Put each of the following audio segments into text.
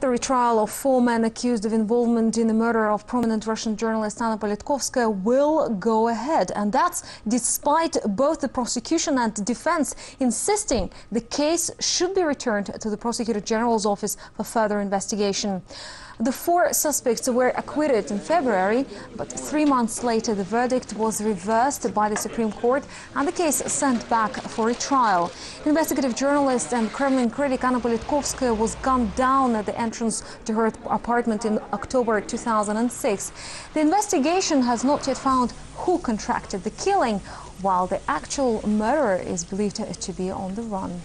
The retrial of 4 men accused of involvement in the murder of prominent Russian journalist Anna Politkovskaya will go ahead. And that's despite both the prosecution and defense insisting the case should be returned to the Prosecutor General's office for further investigation. The 4 suspects were acquitted in February, but 3 months later the verdict was reversed by the Supreme Court and the case sent back for a trial. Investigative journalist and Kremlin critic Anna Politkovskaya was gunned down at the entrance to her apartment in October 2006. The investigation has not yet found who contracted the killing, while the actual murderer is believed to be on the run.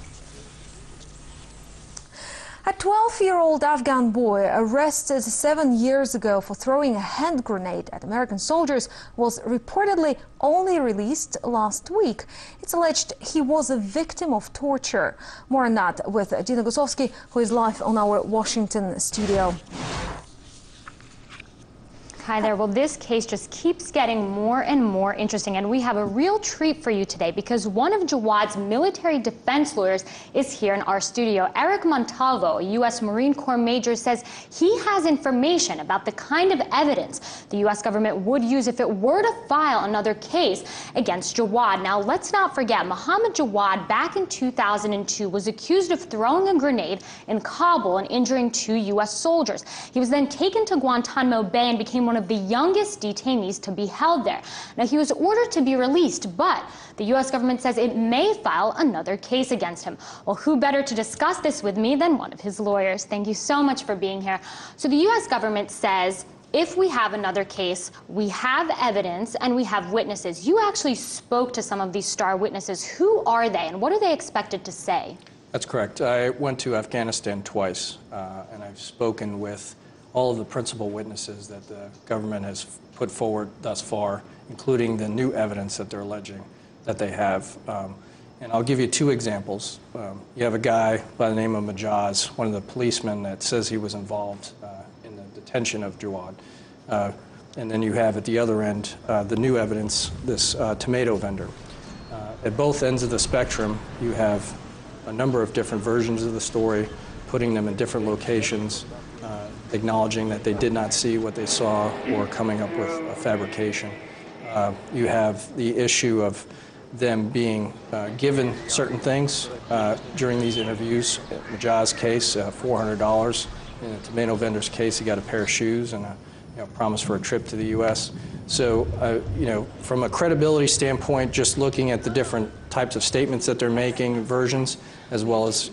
A 12-year-old Afghan boy arrested 7 years ago for throwing a hand grenade at American soldiers was reportedly only released last week. It's alleged he was a victim of torture. More on that with Dina Gosowski, who is live on our Washington studio. Hi there. Well, this case just keeps getting more and more interesting, and we have a real treat for you today because one of Jawad's military defense lawyers is here in our studio. Eric Montalvo, a U.S. Marine Corps major, says he has information about the kind of evidence the U.S. government would use if it were to file another case against Jawad. Now, let's not forget, Mohammed Jawad, back in 2002, was accused of throwing a grenade in Kabul and injuring 2 U.S. soldiers. He was then taken to Guantanamo Bay and became one of the youngest detainees to be held there. Now, he was ordered to be released, but the U.S. government says it may file another case against him. Well, who better to discuss this with me than one of his lawyers? Thank you so much for being here. So the U.S. government says if we have another case, we have evidence and we have witnesses. You actually spoke to some of these star witnesses. Who are they and what are they expected to say? That's correct. I went to Afghanistan twice, and I've spoken with all of the principal witnesses that the government has put forward thus far, including the new evidence that they're alleging that they have. And I'll give you 2 examples. You have a guy by the name of Majaz, one of the policemen that says he was involved in the detention of Jawad. And then you have at the other end the new evidence, this tomato vendor. At both ends of the spectrum, you have a number of different versions of the story, putting them in different locations, acknowledging that they did not see what they saw or coming up with a fabrication. You have the issue of them being given certain things during these interviews. In Majaz's case, $400. In the tomato vendor's case, he got a pair of shoes and a promise for a trip to the U.S. So, from a credibility standpoint, just looking at the different types of statements that they're making, versions, as well as,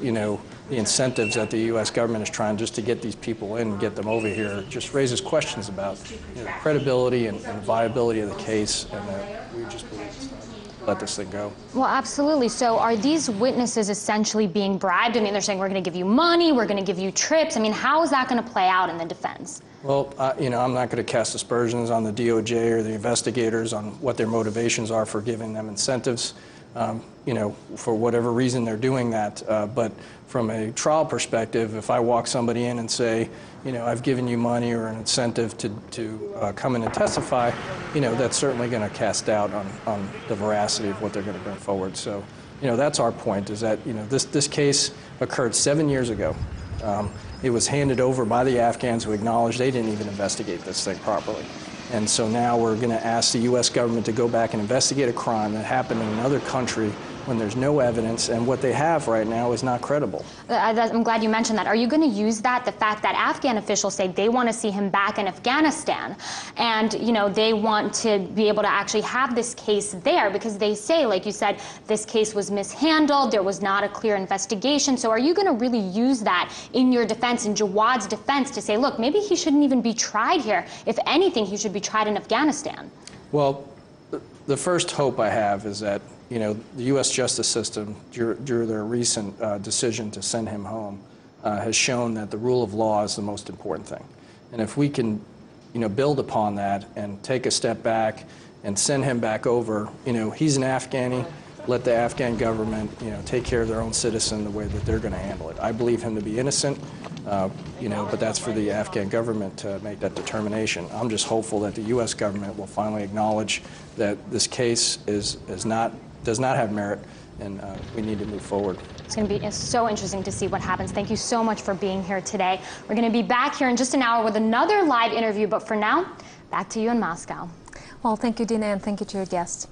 the incentives that the U.S. government is trying just to get these people in and get them over here, just raises questions about the credibility and viability of the case, and we just believe it's time to let this thing go. Well, absolutely. So are these witnesses essentially being bribed? I mean, they're saying we're going to give you money, we're going to give you trips. I mean, how is that going to play out in the defense? Well, I'm not going to cast aspersions on the DOJ or the investigators on what their motivations are for giving them incentives. For whatever reason they're doing that. But from a trial perspective, if I walk somebody in and say, I've given you money or an incentive to come in and testify, that's certainly going to cast doubt on the veracity of what they're going to bring forward. So, that's our point, is that, this case occurred 7 years ago. It was handed over by the Afghans who acknowledged they didn't even investigate this thing properly. And so now we're going to ask the U.S. government to go back and investigate a crime that happened in another country when there's no evidence, and what they have right now is not credible. I'm glad you mentioned that. Are you going to use that, the fact that Afghan officials say they want to see him back in Afghanistan, and, they want to be able to actually have this case there because they say, like you said, this case was mishandled, there was not a clear investigation. So are you going to really use that in your defense, in Jawad's defense, to say, look, maybe he shouldn't even be tried here. If anything, he should be tried in Afghanistan? Well, the first hope I have is that the U.S. justice system, through their recent decision to send him home, has shown that the rule of law is the most important thing. And if we can, build upon that and take a step back and send him back over, he's an Afghani. Let the Afghan government, take care of their own citizen the way that they're going to handle it. I believe him to be innocent, but that's for the Afghan government to make that determination. I'm just hopeful that the U.S. government will finally acknowledge that this case does not have merit, and we need to move forward. It's going to be so interesting to see what happens. Thank you so much for being here today. We're going to be back here in just an hour with another live interview, but for now, back to you in Moscow. Well, thank you, Dina, and thank you to your guests.